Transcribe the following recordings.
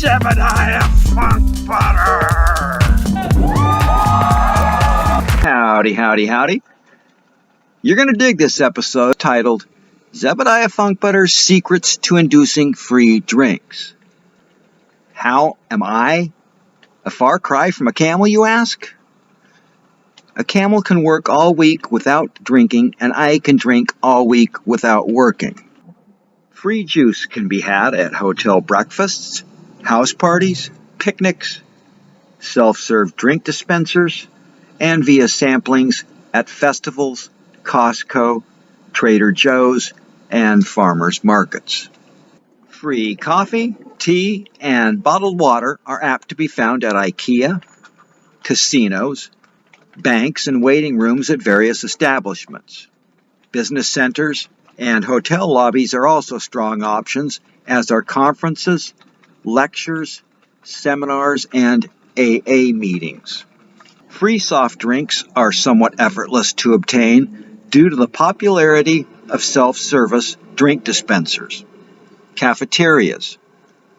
Zebidiah Funkbutter! Howdy, howdy, howdy. You're going to dig this episode titled Zebidiah Funkbutter's Secrets to Inducing Free Drinks. How am I a far cry from a camel, you ask? A camel can work all week without drinking, and I can drink all week without working. Free juice can be had at hotel breakfasts, house parties, picnics, self-serve drink dispensers, and via samplings at festivals, Costco, Trader Joe's, and farmers markets. Free coffee, tea, and bottled water are apt to be found at IKEA, casinos, banks, and waiting rooms at various establishments. Business centers and hotel lobbies are also strong options, as are conferences, lectures, seminars, and AA meetings. Free soft drinks are somewhat effortless to obtain due to the popularity of self-service drink dispensers. Cafeterias,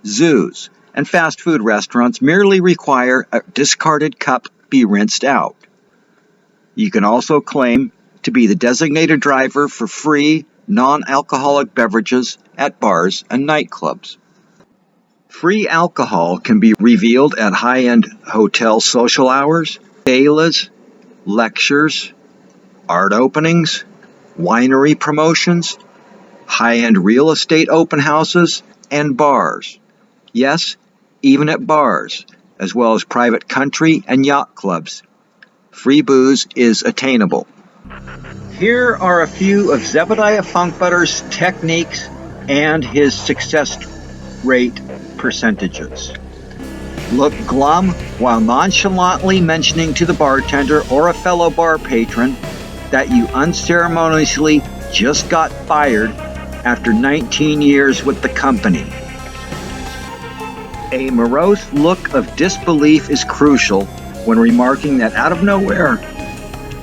zoos, and fast food restaurants merely require a discarded cup be rinsed out. You can also claim to be the designated driver for free non-alcoholic beverages at bars and nightclubs. Free alcohol can be revealed at high-end hotel social hours, galas, lectures, art openings, winery promotions, high-end real estate open houses, and bars. Yes, even at bars, as well as private country and yacht clubs. Free booze is attainable. Here are a few of Zebidiah Funkbutter's techniques and his success rate percentages. Look glum while nonchalantly mentioning to the bartender or a fellow bar patron that you unceremoniously just got fired after 19 years with the company. A morose look of disbelief is crucial when remarking that out of nowhere,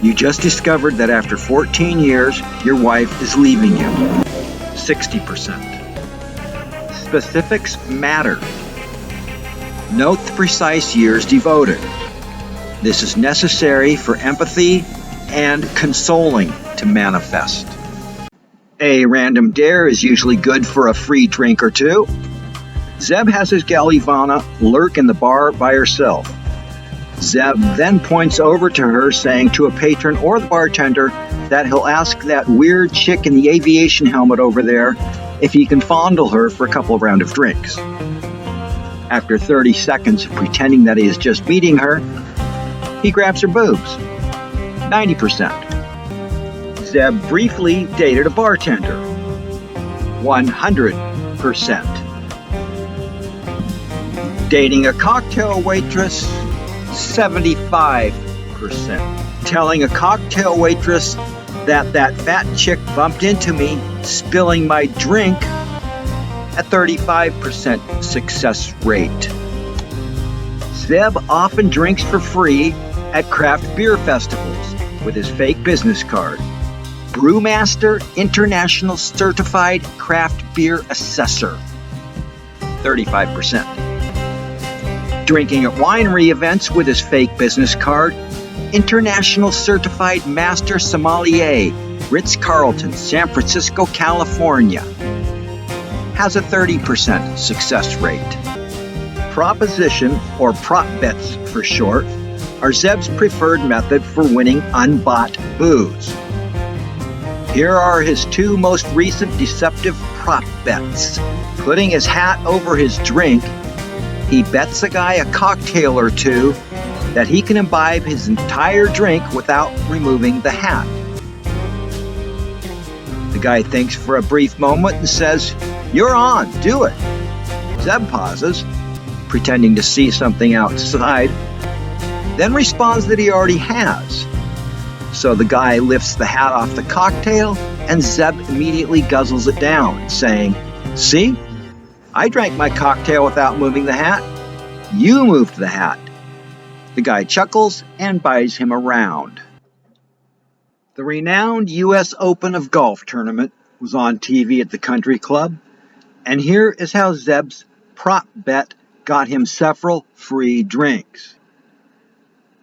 you just discovered that after 14 years, your wife is leaving you. 60%. Specifics matter. Note the precise years devoted. This is necessary for empathy and consoling to manifest. A random dare is usually good for a free drink or two. Zeb has his gal Ivana lurk in the bar by herself. Zeb then points over to her, saying to a patron or the bartender that he'll ask that weird chick in the aviation helmet over there if he can fondle her for a couple of rounds of drinks. After 30 seconds of pretending that he is just meeting her, he grabs her boobs. 90%. Zeb briefly dated a bartender. 100%. Dating a cocktail waitress. 75%. Telling a cocktail waitress that fat chick bumped into me, spilling my drink, at 35% success rate. Zeb often drinks for free at craft beer festivals with his fake business card. Brewmaster International Certified Craft Beer Assessor. 35%. Drinking at winery events with his fake business card. International Certified Master Sommelier, Ritz-Carlton, San Francisco, California. Has a 30% success rate. Proposition, or prop bets for short, are Zeb's preferred method for winning unbought booze. Here are his two most recent deceptive prop bets. Putting his hat over his drink, he bets a guy a cocktail or two that he can imbibe his entire drink without removing the hat. The guy thinks for a brief moment and says, "You're on, do it." Zeb pauses, pretending to see something outside, then responds that he already has. So the guy lifts the hat off the cocktail, and Zeb immediately guzzles it down, saying, "See? I drank my cocktail without moving the hat. You moved the hat." The guy chuckles and buys him a round. The renowned U.S. Open of Golf tournament was on TV at the country club, and here is how Zeb's prop bet got him several free drinks.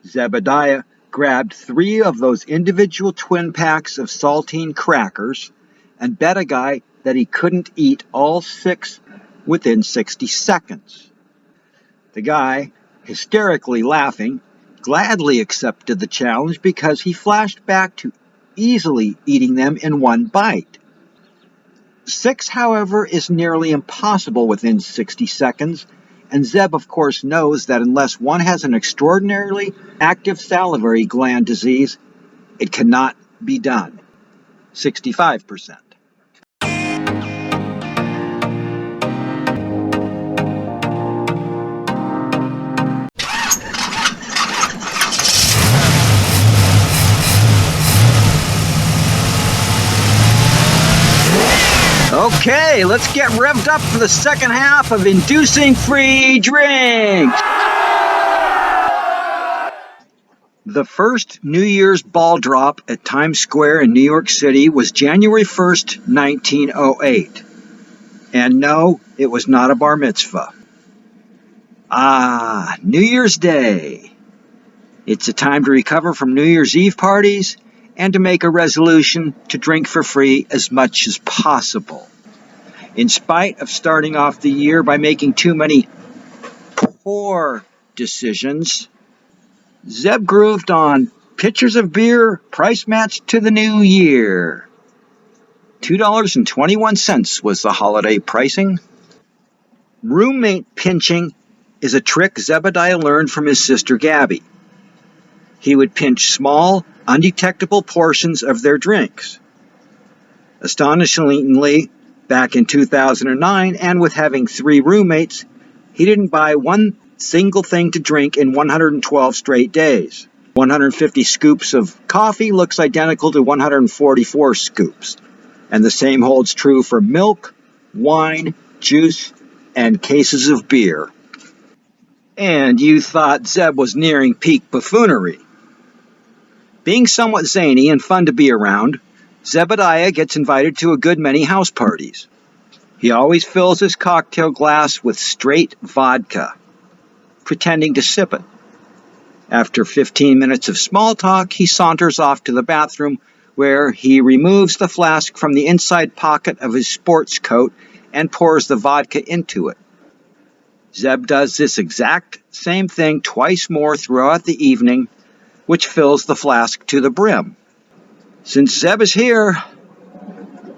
Zebidiah grabbed 3 of those individual twin packs of saltine crackers and bet a guy that he couldn't eat all 6 within 60 seconds. The guy, hysterically laughing, gladly accepted the challenge because he flashed back to easily eating them in one bite. 6, however, is nearly impossible within 60 seconds, and Zeb, of course, knows that unless one has an extraordinarily active salivary gland disease, it cannot be done. 65%. Okay, let's get revved up for the second half of Inducing Free Drinks. The first New Year's ball drop at Times Square in New York City was January 1st, 1908. And no, it was not a bar mitzvah. New Year's Day. It's a time to recover from New Year's Eve parties and to make a resolution to drink for free as much as possible. In spite of starting off the year by making too many poor decisions, Zeb grooved on pitchers of beer price matched to the new year. $2.21 was the holiday pricing. Roommate pinching is a trick Zebidiah learned from his sister Gabby. He would pinch small, undetectable portions of their drinks. Astonishingly, back in 2009, and with having 3 roommates, he didn't buy one single thing to drink in 112 straight days. 150 scoops of coffee looks identical to 144 scoops. And the same holds true for milk, wine, juice, and cases of beer. And you thought Zeb was nearing peak buffoonery. Being somewhat zany and fun to be around, Zebidiah gets invited to a good many house parties. He always fills his cocktail glass with straight vodka, pretending to sip it. After 15 minutes of small talk, he saunters off to the bathroom, where he removes the flask from the inside pocket of his sports coat and pours the vodka into it. Zeb does this exact same thing twice more throughout the evening, which fills the flask to the brim. Since Zeb is here,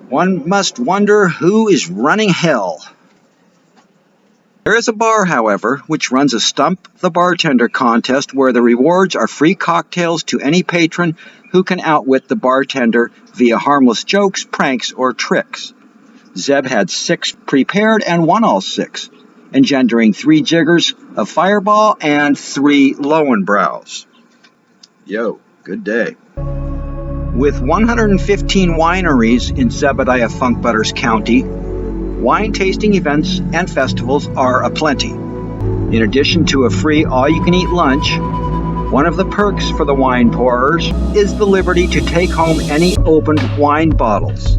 one must wonder who is running hell. There is a bar, however, which runs a Stump the Bartender contest where the rewards are free cocktails to any patron who can outwit the bartender via harmless jokes, pranks, or tricks. Zeb had 6 prepared and won all 6, engendering 3 jiggers of Fireball and 3 Lowenbrows. Yo, good day. With 115 wineries in Zebidiah Funkbutter's county, wine tasting events and festivals are aplenty. In addition to a free all-you-can-eat lunch, one of the perks for the wine pourers is the liberty to take home any opened wine bottles.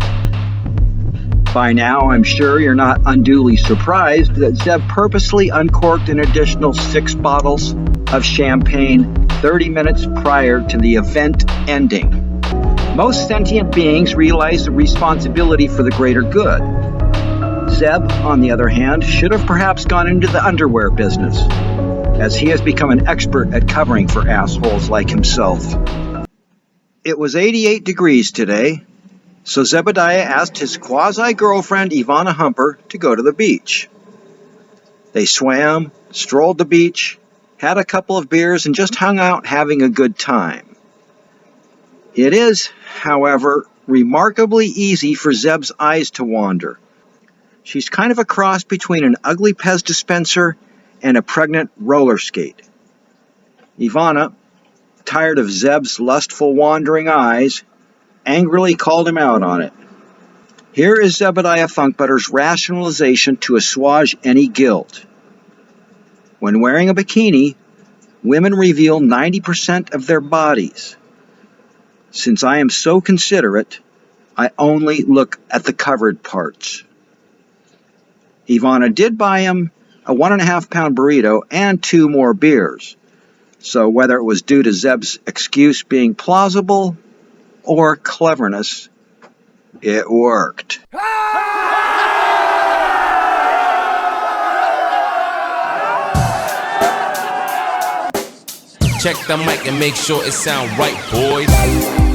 By now, I'm sure you're not unduly surprised that Zeb purposely uncorked an additional 6 bottles of champagne 30 minutes prior to the event ending. Most sentient beings realize the responsibility for the greater good. Zeb, on the other hand, should have perhaps gone into the underwear business, as he has become an expert at covering for assholes like himself. It was 88 degrees today, so Zebidiah asked his quasi-girlfriend Ivana Humper to go to the beach. They swam, strolled the beach, had a couple of beers, and just hung out having a good time. It is, however, remarkably easy for Zeb's eyes to wander. She's kind of a cross between an ugly Pez dispenser and a pregnant roller skate. Ivana, tired of Zeb's lustful wandering eyes, angrily called him out on it. Here is Zebidiah Funkbutter's rationalization to assuage any guilt. When wearing a bikini, women reveal 90% of their bodies. Since I am so considerate, I only look at the covered parts. Ivana did buy him a 1.5-pound burrito, and 2 more beers. So whether it was due to Zeb's excuse being plausible or cleverness, it worked. Check the mic and make sure it sound right, boys.